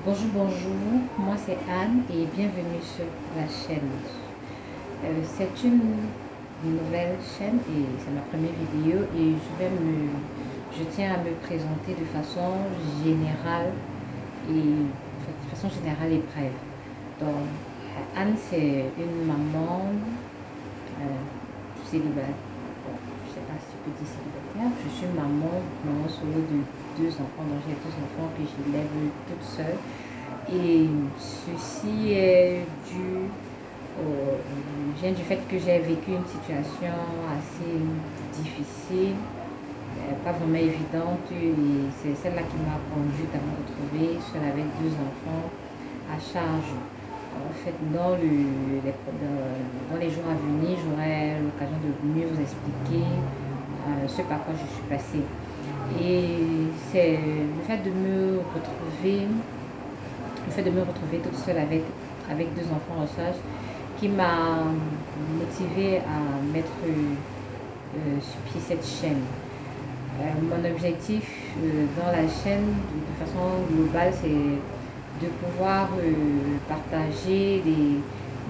Bonjour, bonjour, moi c'est Anne et bienvenue sur la chaîne. C'est une nouvelle chaîne et c'est ma première vidéo et je tiens à me présenter de façon générale et brève. Donc, Anne c'est une maman célibataire. Bon, je sais pas si je peux dire célibataire. Je suis maman solo de deux enfants, donc j'ai deux enfants que j'élève toute seule. Et ceci est vient du fait que j'ai vécu une situation assez difficile, pas vraiment évidente, et c'est celle-là qui m'a conduite à me retrouver seule avec deux enfants à charge. En fait, dans les jours à venir, j'aurai l'occasion de mieux vous expliquer ce par quoi je suis passée. Et c'est le fait de me retrouver toute seule avec deux enfants en charge qui m'a motivée à mettre sur pied cette chaîne. Mon objectif dans la chaîne, de façon globale, c'est de pouvoir partager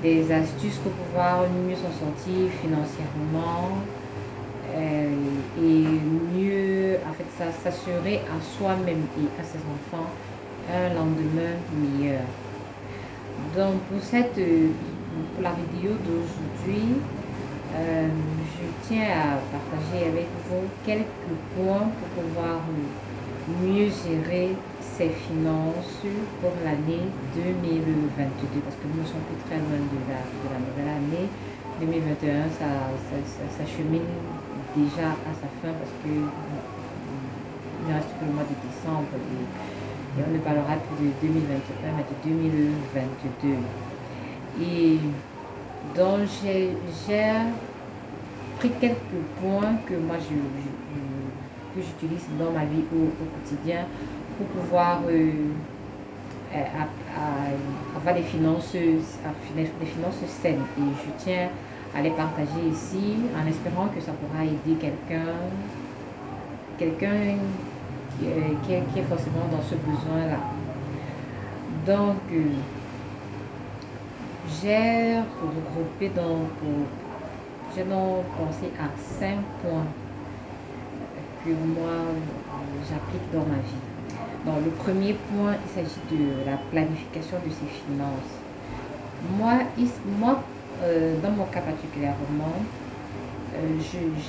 des astuces pour pouvoir mieux s'en sortir financièrement et mieux en fait s'assurer à soi-même et à ses enfants un lendemain meilleur. Donc pour la vidéo d'aujourd'hui, je tiens à partager avec vous quelques points pour pouvoir mieux gérer ses finances pour l'année 2022 parce que nous ne sommes plus très loin de la nouvelle année 2021. Ça chemine déjà à sa fin parce que il ne reste que le mois de décembre et on ne parlera plus de 2021 mais de 2022. Et donc j'ai pris quelques points que moi que j'utilise dans ma vie au quotidien pour pouvoir avoir des finances saines. Et je tiens à les partager ici en espérant que ça pourra aider quelqu'un qui est forcément dans ce besoin-là. Donc, j'ai regroupé j'ai donc pensé à 5 points que moi j'applique dans ma vie. Donc, le premier point, il s'agit de la planification de ses finances. Moi dans mon cas particulièrement,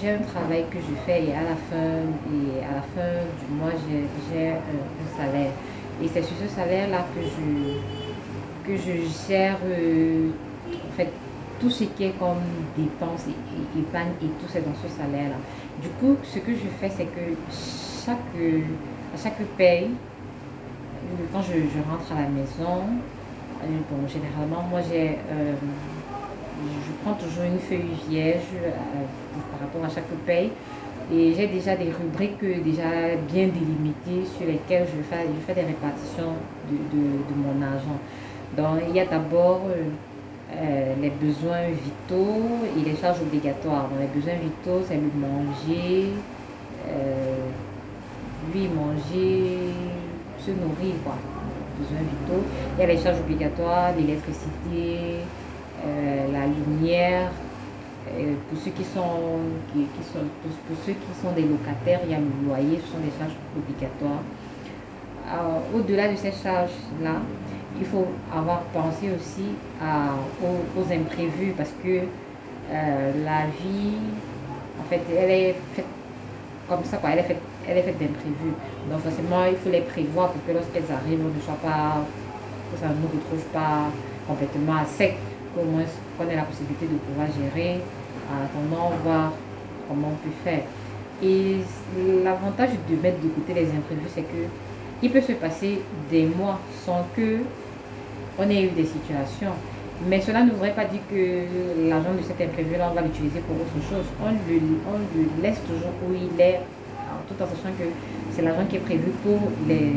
j'ai un travail que je fais et à la fin du mois j'ai un salaire et c'est sur ce salaire là que je gère en fait tout ce qui est comme dépenses et épargne et tout c'est dans ce salaire là. Du coup ce que je fais c'est que à chaque paye, quand je rentre à la maison, bon, généralement moi je prends toujours une feuille vierge par rapport à chaque paye et j'ai déjà des rubriques déjà bien délimitées sur lesquelles je fais des répartitions de mon argent. Donc il y a d'abord les besoins vitaux et les charges obligatoires. Donc les besoins vitaux c'est le manger, manger, se nourrir quoi. Besoins vitaux. Il y a les charges obligatoires, l'électricité, la lumière, pour ceux qui sont, pour ceux qui sont des locataires, il y a le loyer, ce sont des charges obligatoires. Au-delà de ces charges-là, il faut avoir pensé aussi aux imprévus parce que la vie, en fait, elle est faite comme ça, quoi. Elle est faite d'imprévus. Donc forcément, il faut les prévoir pour que lorsqu'elles arrivent, on ne soit pas, que ça ne nous retrouve pas complètement à sec, qu'au moins qu'on ait la possibilité de pouvoir gérer en attendant voir comment on peut faire. Et l'avantage de mettre de côté les imprévus, c'est que il peut se passer des mois sans que on ait eu des situations. Mais cela ne voudrait pas dire que l'argent de cet imprévu-là, on va l'utiliser pour autre chose. On le laisse toujours où il est, tout en sachant que c'est l'argent qui est prévu pour les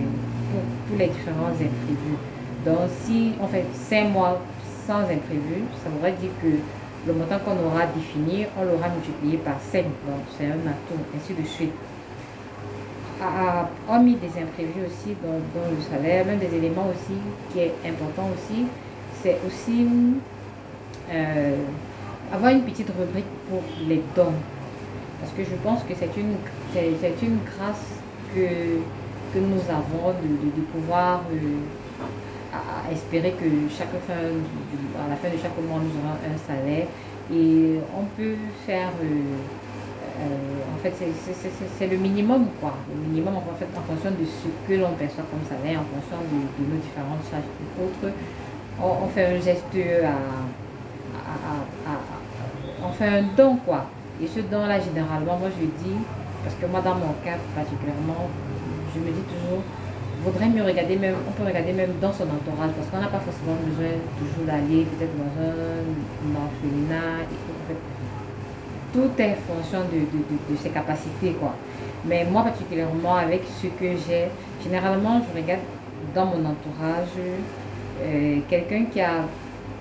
différents imprévus. Donc, si on fait 5 mois sans imprévu, ça voudrait dire que le montant qu'on aura défini, on l'aura multiplié par 5. Donc, c'est un atout, ainsi de suite. a mis des imprévus aussi dans le salaire, même des éléments aussi qui est important aussi, c'est aussi avoir une petite rubrique pour les dons. Parce que je pense que c'est une grâce que nous avons de pouvoir à espérer que à la fin de chaque mois, nous aurons un salaire. Et on peut faire, en fait, c'est le minimum, quoi. Le minimum, en fait, en fonction de ce que l'on perçoit comme salaire, en fonction de nos différentes charges et autres. On fait un geste on fait un don, quoi. Et ce don-là, généralement, moi, je dis, parce que moi, dans mon cas particulièrement, je me dis toujours, vaudrait mieux regarder même, on peut regarder même dans son entourage, parce qu'on n'a pas forcément besoin toujours d'aller peut-être dans un orphelinat. En fait, tout est en fonction de ses capacités, quoi. Mais moi, particulièrement, avec ce que j'ai, généralement, je regarde dans mon entourage quelqu'un qui a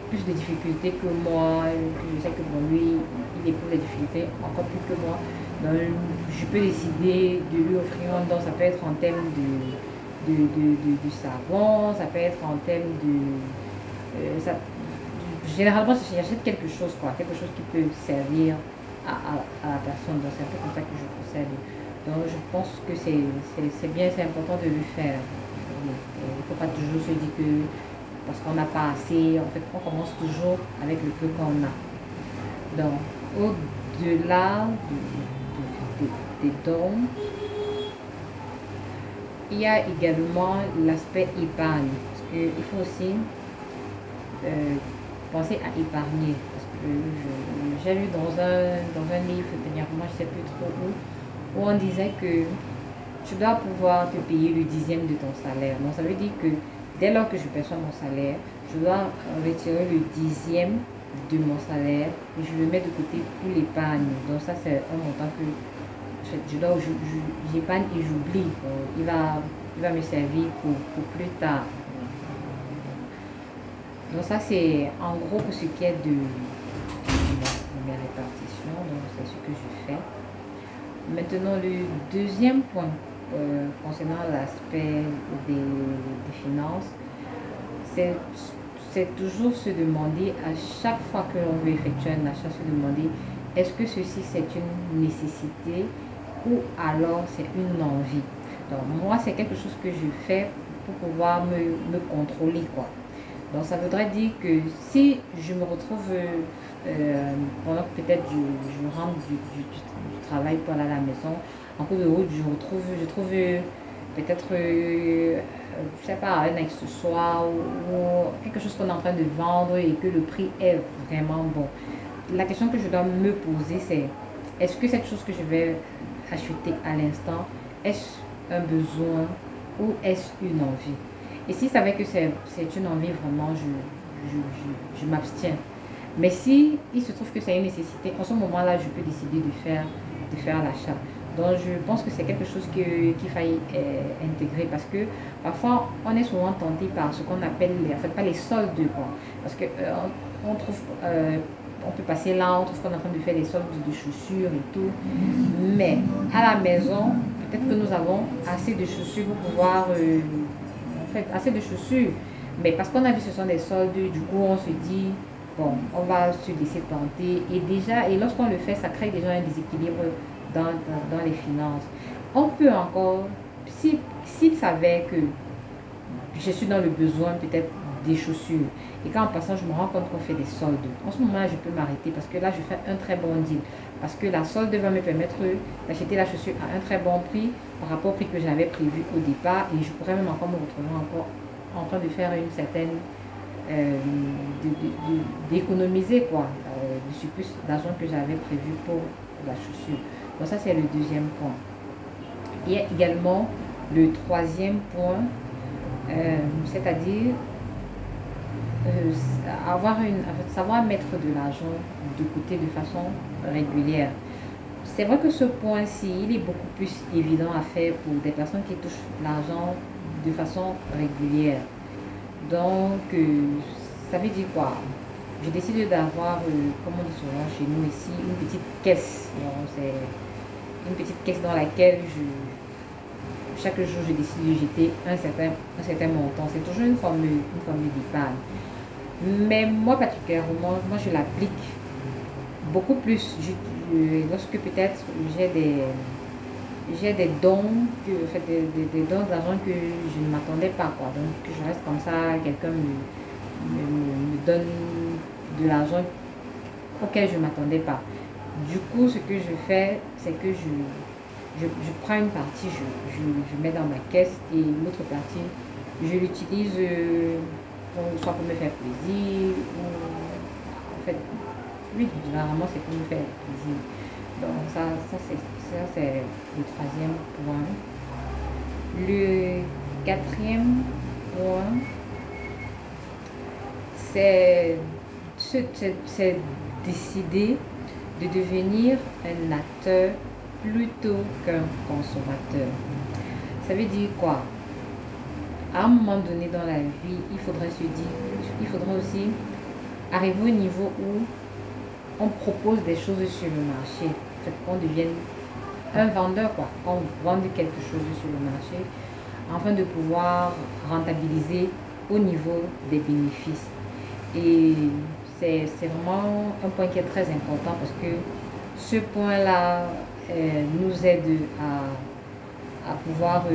plus de difficultés que moi, que je sais que pour lui, il éprouve des difficultés encore plus que moi. Donc, je peux décider de lui offrir un don. Ça peut être en termes de savon, ça peut être en termes généralement, j'achète quelque chose, quoi, quelque chose qui peut servir à la personne. Donc, c'est un peu comme ça que je procède. Donc, je pense que c'est bien, c'est important de le faire. Il ne faut pas toujours se dire que parce qu'on n'a pas assez, en fait, on commence toujours avec le peu qu'on a. Donc, au-delà des dons, il y a également l'aspect épargne. Parce qu'il faut aussi penser à épargner. Parce que j'ai lu dans un livre, dernièrement, je ne sais plus trop où on disait que tu dois pouvoir te payer le 10e de ton salaire. Donc, ça veut dire que dès lors que je perçois mon salaire, je dois retirer le 10e de mon salaire et je le mets de côté pour l'épargne. Donc ça, c'est un montant que j'épargne et j'oublie. Il va me servir pour plus tard. Donc ça, c'est en gros pour ce qui est de mes répartitions. Donc c'est ce que je fais. Maintenant, le deuxième point concernant l'aspect des finances, c'est toujours se demander à chaque fois que l'on veut effectuer un achat, se demander est-ce que ceci c'est une nécessité ou alors c'est une envie. Donc moi c'est quelque chose que je fais pour pouvoir me contrôler, quoi. Donc ça voudrait dire que si je me retrouve pendant que peut-être je rentre du travail pour aller à la maison, en cours de route je trouve peut-être je sais pas, un accessoire ou quelque chose qu'on est en train de vendre et que le prix est vraiment bon. La question que je dois me poser, c'est est-ce que cette chose que je vais acheter à l'instant, est-ce un besoin ou est-ce une envie? Et si je savais que c'est une envie, vraiment, je m'abstiens. Mais si il se trouve que c'est une nécessité, en ce moment-là, je peux décider de faire l'achat. Donc, je pense que c'est quelque chose qu'il faille intégrer parce que parfois, on est souvent tenté par ce qu'on appelle, en fait, pas les soldes, quoi. Parce que on trouve, on peut passer là, on trouve qu'on est en train de faire des soldes de chaussures et tout. Mais à la maison, peut-être que nous avons assez de chaussures pour pouvoir, en fait, assez de chaussures. Mais parce qu'on a vu que ce sont des soldes, du coup, on se dit, bon, on va se laisser tenter. Et lorsqu'on le fait, ça crée déjà un déséquilibre dans les finances. On peut encore, s'il savait que je suis dans le besoin peut-être des chaussures et qu'en passant je me rends compte qu'on fait des soldes, en ce moment-là je peux m'arrêter parce que là je fais un très bon deal, parce que la solde va me permettre d'acheter la chaussure à un très bon prix par rapport au prix que j'avais prévu au départ et je pourrais même encore me retrouver encore en train de faire une certaine d'économiser quoi, du surplus d'argent que j'avais prévu pour la chaussure. Donc ça c'est le deuxième point. Il y a également le troisième point, c'est-à-dire savoir mettre de l'argent de côté de façon régulière. C'est vrai que ce point-ci, il est beaucoup plus évident à faire pour des personnes qui touchent l'argent de façon régulière. Donc, ça veut dire quoi? Je décide d'avoir, comme on dit souvent chez nous ici, une petite caisse. C'est une petite caisse dans laquelle chaque jour, je décide de jeter un certain montant. C'est toujours une formule d'épargne. Mais moi, particulièrement, moi, je l'applique beaucoup plus. Lorsque peut-être j'ai des dons, des dons d'argent que je ne m'attendais pas, quoi. Donc, que je reste comme ça, quelqu'un me donne de l'argent auquel je ne m'attendais pas. Du coup, ce que je fais, c'est que je prends une partie, je mets dans ma caisse et l'autre partie, je l'utilise soit pour me faire plaisir, ou en fait, oui, généralement c'est pour me faire plaisir. Donc ça c'est le troisième point. Le quatrième point, c'est décider de devenir un acteur plutôt qu'un consommateur. Ça veut dire quoi? À un moment donné dans la vie, il faudrait aussi arriver au niveau où on propose des choses sur le marché. En fait, qu'on devienne un vendeur, quoi. Qu'on vende quelque chose sur le marché afin de pouvoir rentabiliser au niveau des bénéfices. Et c'est vraiment un point qui est très important parce que ce point-là nous aide à pouvoir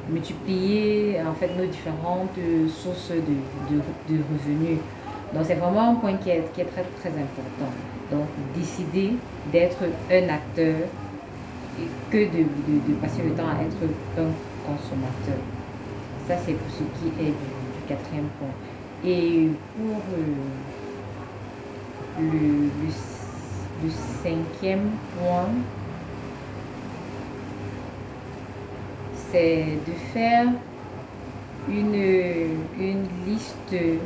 multiplier en fait nos différentes sources de revenus. Donc c'est vraiment un point qui est très très important. Donc décider d'être un acteur et que de passer le temps à être un consommateur. Ça c'est pour ce qui est du quatrième point. Et pour le cinquième point, c'est de faire une liste de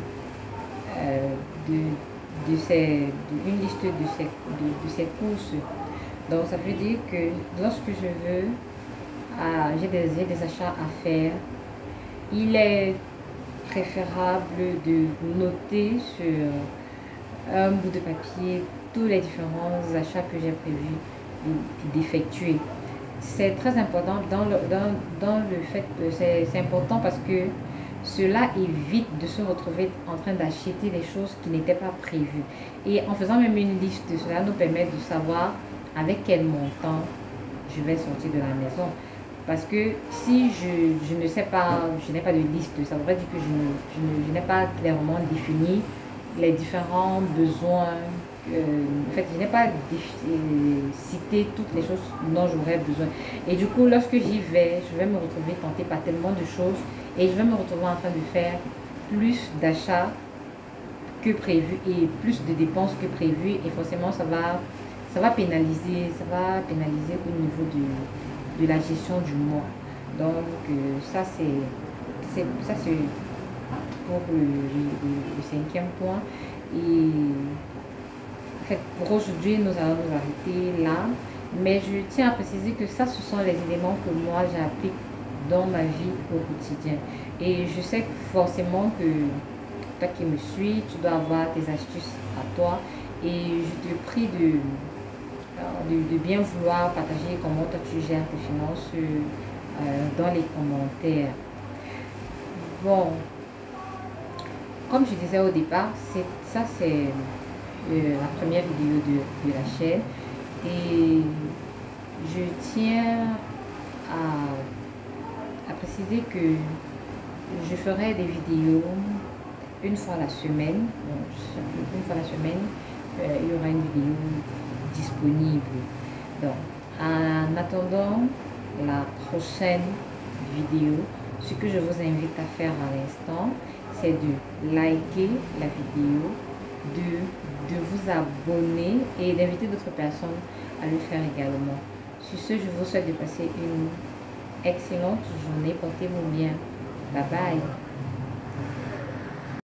ces courses. Donc ça veut dire que lorsque j'ai des achats à faire, il est préférable de noter sur un bout de papier tous les différents achats que j'ai prévu d'effectuer. C'est très important dans le fait, c'est important parce que cela évite de se retrouver en train d'acheter des choses qui n'étaient pas prévues. Et en faisant même une liste, cela nous permet de savoir avec quel montant je vais sortir de la maison. Parce que si je ne sais pas, je n'ai pas de liste, ça voudrait dire que je n'ai pas clairement défini les différents besoins. En fait, je n'ai pas cité toutes les choses dont j'aurais besoin. Et du coup, lorsque j'y vais, je vais me retrouver tentée par tellement de choses et je vais me retrouver en train de faire plus d'achats que prévu et plus de dépenses que prévu. Et forcément, ça va pénaliser au niveau de la gestion du mois. Donc ça c'est pour le cinquième point. Et en fait, pour aujourd'hui nous allons nous arrêter là, mais je tiens à préciser que ça ce sont les éléments que moi j'applique dans ma vie au quotidien. Et je sais forcément que toi qui me suis, tu dois avoir tes astuces à toi, et je te prie de bien vouloir partager comment toi tu gères tes finances dans les commentaires. Bon, comme je disais au départ, c'est la première vidéo de la chaîne, et je tiens à préciser que je ferai des vidéos une fois la semaine. Une fois la semaine, il y aura une vidéo disponible. Donc, en attendant la prochaine vidéo, ce que je vous invite à faire à l'instant, c'est de liker la vidéo, de vous abonner et d'inviter d'autres personnes à le faire également. Sur ce, je vous souhaite de passer une excellente journée. Portez-vous bien. Bye bye.